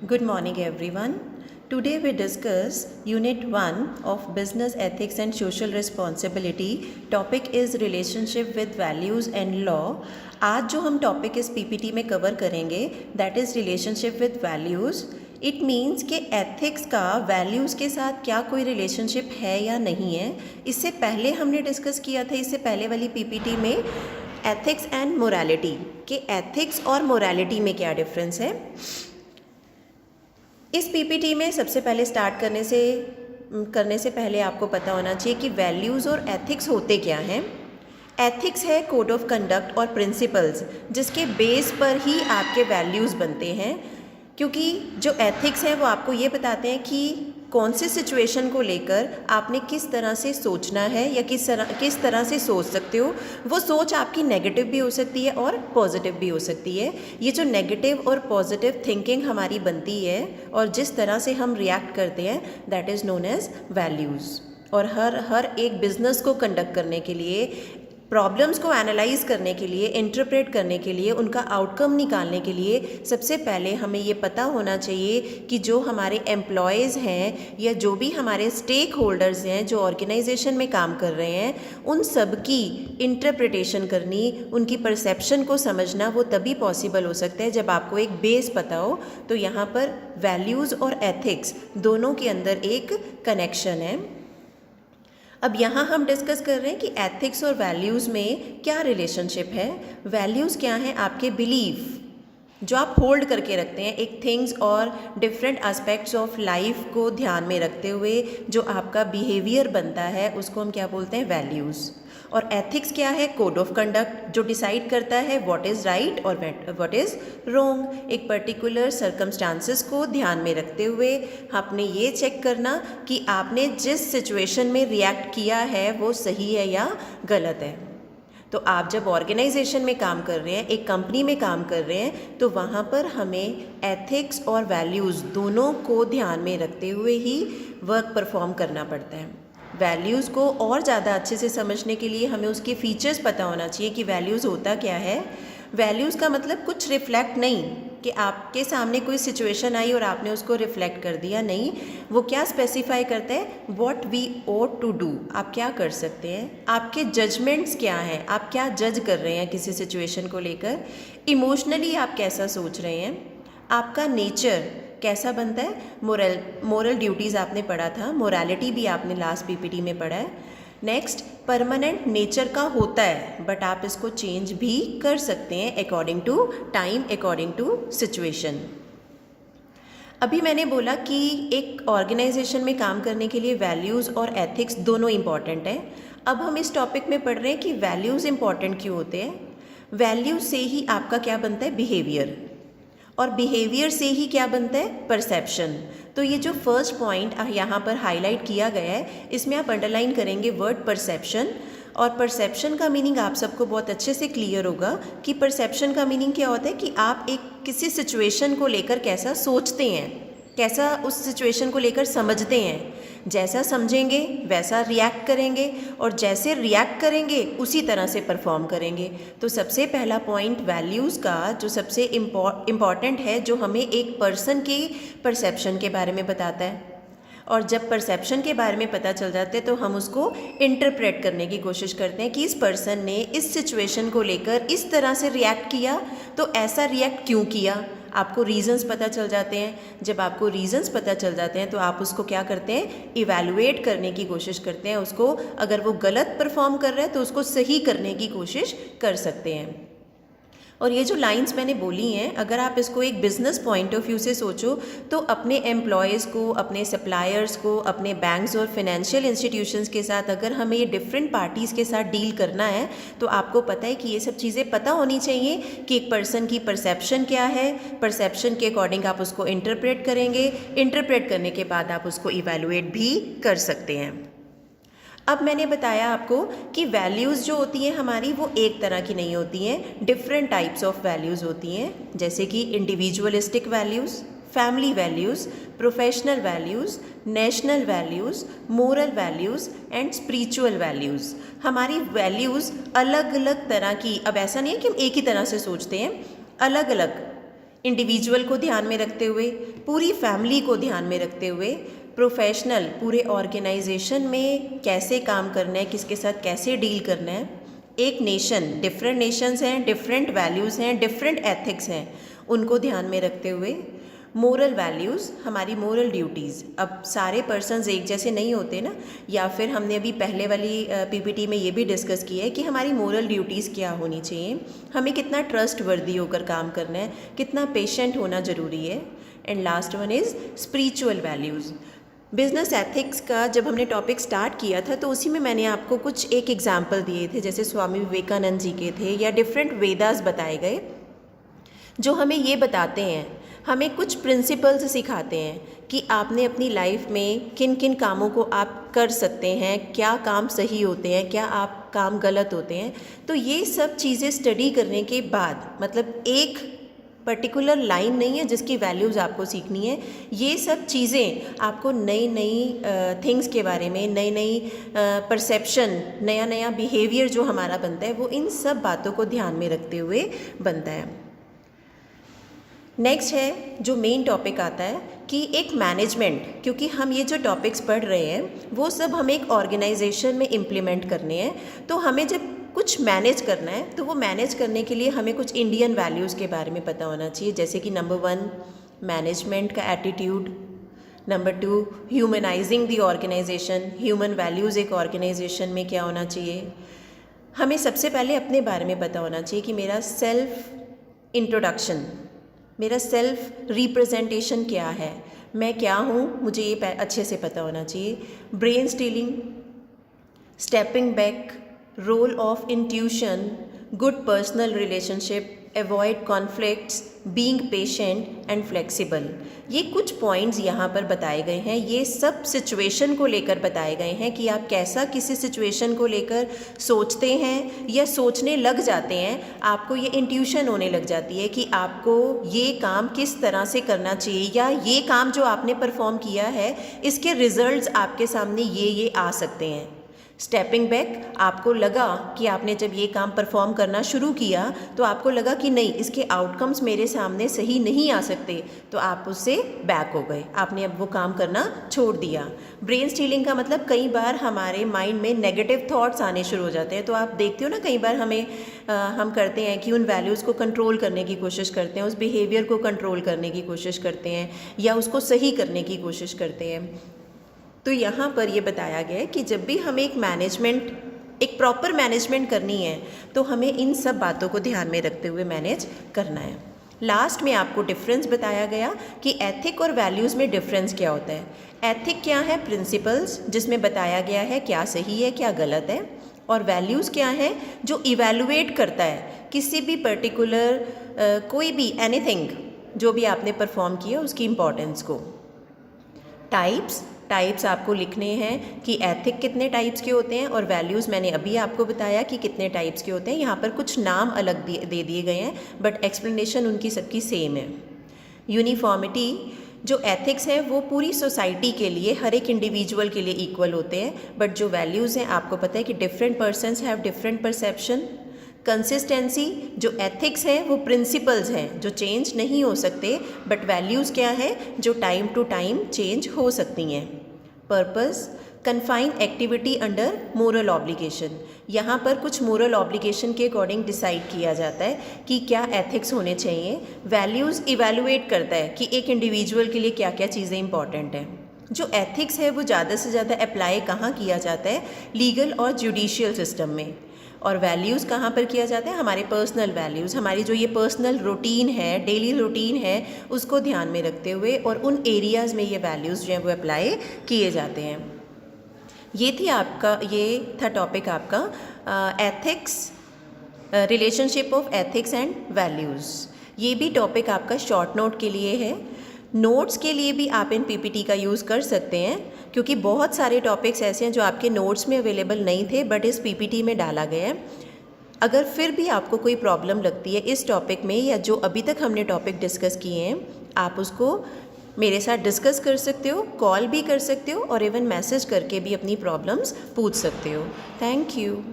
Good morning, everyone. Today we discuss Unit 1 of Business Ethics and Social Responsibility. Topic is Relationship with Values and Law. आज जो हम topic इस PPT में cover करेंगे that is relationship with values. It means कि ethics का values के साथ क्या कोई रिलेशनशिप है या नहीं है. इससे पहले हमने डिस्कस किया था इससे पहले वाली पीपीटी में एथिक्स एंड मोरालिटी कि एथिक्स और मोरालिटी में क्या डिफरेंस है. इस पीपीटी में सबसे पहले स्टार्ट करने से पहले आपको पता होना चाहिए कि वैल्यूज़ और एथिक्स होते क्या हैं. एथिक्स है कोड ऑफ कंडक्ट और प्रिंसिपल्स जिसके बेस पर ही आपके वैल्यूज़ बनते हैं, क्योंकि जो एथिक्स है वो आपको ये बताते हैं कि कौन से सिचुएशन को लेकर आपने किस तरह से सोचना है या किस तरह से सोच सकते हो. वो सोच आपकी नेगेटिव भी हो सकती है और पॉजिटिव भी हो सकती है. ये जो नेगेटिव और पॉजिटिव थिंकिंग हमारी बनती है और जिस तरह से हम रिएक्ट करते हैं that is known as values. और हर एक बिज़नेस को कंडक्ट करने के लिए, प्रॉब्लम्स को एनालाइज करने के लिए, इंटरप्रेट करने के लिए, उनका आउटकम निकालने के लिए सबसे पहले हमें ये पता होना चाहिए कि जो हमारे एम्प्लॉयज़ हैं या जो भी हमारे स्टेक होल्डर्स हैं जो ऑर्गेनाइजेशन में काम कर रहे हैं, उन सब की इंटरप्रिटेशन करनी, उनकी परसेप्शन को समझना वो तभी पॉसिबल हो सकता है जब आपको एक बेस पता हो. तो यहाँ पर वैल्यूज़ और एथिक्स दोनों के अंदर एक कनेक्शन है. अब यहाँ हम डिस्कस कर रहे हैं कि एथिक्स और वैल्यूज़ में क्या रिलेशनशिप है. वैल्यूज़ क्या हैं? आपके बिलीफ जो आप होल्ड करके रखते हैं एक थिंग्स और डिफरेंट एस्पेक्ट्स ऑफ लाइफ को ध्यान में रखते हुए जो आपका बिहेवियर बनता है उसको हम क्या बोलते हैं? वैल्यूज़. और एथिक्स क्या है? कोड ऑफ कंडक्ट जो डिसाइड करता है व्हाट इज़ राइट और व्हाट इज़ रॉन्ग. एक पर्टिकुलर सर्कमस्टांसेस को ध्यान में रखते हुए आपने ये चेक करना कि आपने जिस सिचुएशन में रिएक्ट किया है वो सही है या गलत है. तो आप जब ऑर्गेनाइजेशन में काम कर रहे हैं, एक कंपनी में काम कर रहे हैं, तो वहाँ पर हमें एथिक्स और वैल्यूज़ दोनों को ध्यान में रखते हुए ही वर्क परफॉर्म करना पड़ता है. वैल्यूज़ को और ज़्यादा अच्छे से समझने के लिए हमें उसके फीचर्स पता होना चाहिए कि वैल्यूज़ होता क्या है. वैल्यूज़ का मतलब कुछ रिफ्लेक्ट नहीं कि आपके सामने कोई सिचुएशन आई और आपने उसको रिफ्लेक्ट कर दिया. नहीं, वो क्या स्पेसिफाई करता है? What we ought to do. आप क्या कर सकते हैं, आपके जजमेंट्स क्या हैं, आप क्या जज कर रहे हैं किसी सिचुएशन को लेकर, इमोशनली आप कैसा सोच रहे हैं, आपका नेचर कैसा बनता है. मोरल ड्यूटीज़ आपने पढ़ा था, मोरालिटी भी आपने लास्ट पीपीटी में पढ़ा है. नेक्स्ट, परमानेंट नेचर का होता है बट आप इसको चेंज भी कर सकते हैं according to time, according to situation. अभी मैंने बोला कि एक ऑर्गेनाइजेशन में काम करने के लिए वैल्यूज़ और एथिक्स दोनों इम्पॉर्टेंट हैं. अब हम इस टॉपिक में पढ़ रहे हैं कि वैल्यूज़ इम्पॉर्टेंट क्यों होते हैं. वैल्यूज़ से ही आपका क्या बनता है? बिहेवियर. और बिहेवियर से ही क्या बनता है? परसेप्शन. तो ये जो फर्स्ट पॉइंट यहाँ पर हाईलाइट किया गया है इसमें आप अंडरलाइन करेंगे वर्ड परसेप्शन. और परसेप्शन का मीनिंग आप सबको बहुत अच्छे से क्लियर होगा कि परसेप्शन का मीनिंग क्या होता है कि आप एक किसी सिचुएशन को लेकर कैसा सोचते हैं, कैसा उस सिचुएशन को लेकर समझते हैं. जैसा समझेंगे वैसा रिएक्ट करेंगे और जैसे रिएक्ट करेंगे उसी तरह से परफॉर्म करेंगे. तो सबसे पहला पॉइंट वैल्यूज़ का जो सबसे इम्पॉर्टेंट है, जो हमें एक पर्सन की परसेप्शन के बारे में बताता है. और जब परसेप्शन के बारे में पता चल जाते हैं तो हम उसको इंटरप्रेट करने की कोशिश करते हैं कि इस पर्सन ने इस सिचुएशन को लेकर इस तरह से रिएक्ट किया, तो ऐसा रिएक्ट क्यों किया. आपको रीज़न्स पता चल जाते हैं. जब आपको रीज़न्स पता चल जाते हैं तो आप उसको क्या करते हैं? इवैल्यूएट करने की कोशिश करते हैं. उसको अगर वो गलत परफॉर्म कर रहा है तो उसको सही करने की कोशिश कर सकते हैं. और ये जो लाइंस मैंने बोली हैं, अगर आप इसको एक बिज़नेस पॉइंट ऑफ व्यू से सोचो तो अपने एम्प्लॉयज़ को, अपने सप्लायर्स को, अपने बैंक्स और फिनेंशियल इंस्टीट्यूशंस के साथ अगर हमें ये डिफरेंट पार्टीज़ के साथ डील करना है तो आपको पता है कि ये सब चीज़ें पता होनी चाहिए कि एक पर्सन की परसेप्शन क्या है. परसेप्शन के अकॉर्डिंग आप उसको इंटरप्रेट करेंगे. इंटरप्रेट करने के बाद आप उसको इवैल्यूएट भी कर सकते हैं. अब मैंने बताया आपको कि वैल्यूज़ जो होती हैं हमारी वो एक तरह की नहीं होती हैं, डिफरेंट टाइप्स ऑफ वैल्यूज़ होती हैं. जैसे कि individualistic values, family values, professional values, national values, moral values and spiritual values. हमारी वैल्यूज़ अलग अलग तरह की, अब ऐसा नहीं है कि हम एक ही तरह से सोचते हैं, अलग अलग इंडिविजुअल को ध्यान में रखते हुए, पूरी फैमिली को ध्यान में रखते हुए, प्रोफेशनल पूरे ऑर्गेनाइजेशन में कैसे काम करना है, किसके साथ कैसे डील करना है, एक नेशन, डिफरेंट नेशंस हैं, डिफरेंट वैल्यूज़ हैं, डिफरेंट एथिक्स हैं, उनको ध्यान में रखते हुए मोरल वैल्यूज़, हमारी मोरल ड्यूटीज़। अब सारे पर्सन्स एक जैसे नहीं होते ना, या फिर हमने अभी पहले वाली पीपीटी में ये भी डिस्कस किया है कि हमारी मोरल ड्यूटीज़ क्या होनी चाहिए, हमें कितना ट्रस्ट वर्दी होकर काम करना है, कितना पेशेंट होना ज़रूरी है। And last one is spiritual values. Business ethics का जब हमने टॉपिक स्टार्ट किया था तो उसी में मैंने आपको कुछ एक एग्जाम्पल दिए थे, जैसे स्वामी विवेकानंद जी के थे, या डिफरेंट वेदास बताए गए जो हमें ये बताते हैं, हमें कुछ प्रिंसिपल्स सिखाते हैं कि आपने अपनी लाइफ में किन किन कामों को आप कर सकते हैं, क्या काम सही होते हैं, क्या आप काम गलत होते हैं। तो ये सब चीज़ें स्टडी करने के बाद, मतलब एक पर्टिकुलर लाइन नहीं है जिसकी वैल्यूज़ आपको सीखनी है, ये सब चीज़ें आपको नई नई थिंग्स के बारे में, नई नई परसेप्शन, नया नया बिहेवियर जो हमारा बनता है वो इन सब बातों को ध्यान में रखते हुए बनता है। नेक्स्ट है जो मेन टॉपिक आता है कि एक मैनेजमेंट, क्योंकि हम ये जो टॉपिक्स पढ़ रहे हैं वो सब हमें एक ऑर्गेनाइजेशन में इम्प्लीमेंट करने हैं, तो हमें जब कुछ मैनेज करना है तो वो मैनेज करने के लिए हमें कुछ इंडियन वैल्यूज़ के बारे में पता होना चाहिए, जैसे कि नंबर 1 मैनेजमेंट का attitude, number 2 humanising the organisation, human values एक ऑर्गेनाइजेशन में क्या होना चाहिए। हमें सबसे पहले अपने बारे में पता होना चाहिए कि मेरा सेल्फ इंट्रोडक्शन, मेरा सेल्फ रिप्रेजेंटेशन क्या है, मैं क्या हूँ, मुझे ये अच्छे से पता होना चाहिए। Brain stealing, stepping back, role of intuition, good personal relationship, avoid conflicts, being patient and flexible, ये कुछ पॉइंट्स यहाँ पर बताए गए हैं। ये सब सिचुएशन को लेकर बताए गए हैं कि आप कैसा किसी सिचुएशन को लेकर सोचते हैं या सोचने लग जाते हैं, आपको ये इंट्यूशन होने लग जाती है कि आपको ये काम किस तरह से करना चाहिए, या ये काम जो आपने परफॉर्म किया है इसके रिजल्ट्स आपके सामने ये आ सकते हैं। स्टेपिंग बैक, आपको लगा कि आपने जब ये काम परफॉर्म करना शुरू किया तो आपको लगा कि नहीं, इसके आउटकम्स मेरे सामने सही नहीं आ सकते, तो आप उससे बैक हो गए, आपने अब वो काम करना छोड़ दिया। ब्रेन स्टीलिंग का मतलब कई बार हमारे माइंड में नेगेटिव थॉट्स आने शुरू हो जाते हैं, तो आप देखते हो ना कई बार हम करते हैं कि उन वैल्यूज़ को कंट्रोल करने की कोशिश करते हैं, उस बिहेवियर को कंट्रोल करने की कोशिश करते हैं, या उसको सही करने की कोशिश करते हैं। तो यहाँ पर ये बताया गया है कि जब भी हमें एक प्रॉपर मैनेजमेंट करनी है तो हमें इन सब बातों को ध्यान में रखते हुए मैनेज करना है। लास्ट में आपको डिफरेंस बताया गया कि एथिक और वैल्यूज़ में डिफरेंस क्या होता है। एथिक क्या है? प्रिंसिपल्स, जिसमें बताया गया है क्या सही है क्या गलत है, और वैल्यूज़ क्या है? जो इवैल्यूएट करता है किसी भी पर्टिकुलर कोई भी एनीथिंग जो भी आपने परफॉर्म किया उसकी इम्पोर्टेंस को। टाइप्स आपको लिखने हैं कि एथिक कितने टाइप्स के होते हैं, और वैल्यूज़ मैंने अभी आपको बताया कि कितने टाइप्स के होते हैं। यहाँ पर कुछ नाम अलग दे दिए गए हैं बट एक्सप्लेनेशन उनकी सबकी सेम है। यूनिफॉर्मिटी, जो एथिक्स है वो पूरी सोसाइटी के लिए, हर एक इंडिविजुअल के लिए इक्वल होते हैं, बट जो वैल्यूज़ हैं आपको पता है कि different persons have different perception. Consistency, जो एथिक्स है वो प्रिंसिपल्स हैं जो चेंज नहीं हो सकते, बट वैल्यूज़ क्या है जो टाइम टू टाइम चेंज हो सकती हैं। Purpose, confine activity under moral obligation, यहाँ पर कुछ मोरल ऑब्लिगेशन के अकॉर्डिंग डिसाइड किया जाता है कि क्या एथिक्स होने चाहिए। वैल्यूज़ इवैल्यूएट करता है कि एक इंडिविजुअल के लिए क्या क्या चीज़ें इंपॉर्टेंट हैं। जो एथिक्स है वो ज़्यादा से ज़्यादा अप्लाई कहाँ किया जाता है? लीगल और जुडिशियल सिस्टम में। और वैल्यूज़ कहाँ पर किया जाता है? हमारे पर्सनल वैल्यूज़, हमारी जो ये पर्सनल रूटीन है, डेली रूटीन है, उसको ध्यान में रखते हुए, और उन एरियाज़ में ये वैल्यूज़ जो हैं वो अप्लाई किए जाते हैं। ये था टॉपिक आपका ethics, relationship of ethics and values. ये भी टॉपिक आपका शॉर्ट नोट के लिए है। नोट्स के लिए भी आप इन पीपीटी का यूज़ कर सकते हैं, क्योंकि बहुत सारे टॉपिक्स ऐसे हैं जो आपके नोट्स में अवेलेबल नहीं थे बट इस पीपीटी में डाला गया है। अगर फिर भी आपको कोई प्रॉब्लम लगती है इस टॉपिक में, या जो अभी तक हमने टॉपिक डिस्कस किए हैं, आप उसको मेरे साथ डिस्कस कर सकते हो, कॉल भी कर सकते हो, और इवन मैसेज करके भी अपनी प्रॉब्लम्स पूछ सकते हो। Thank you.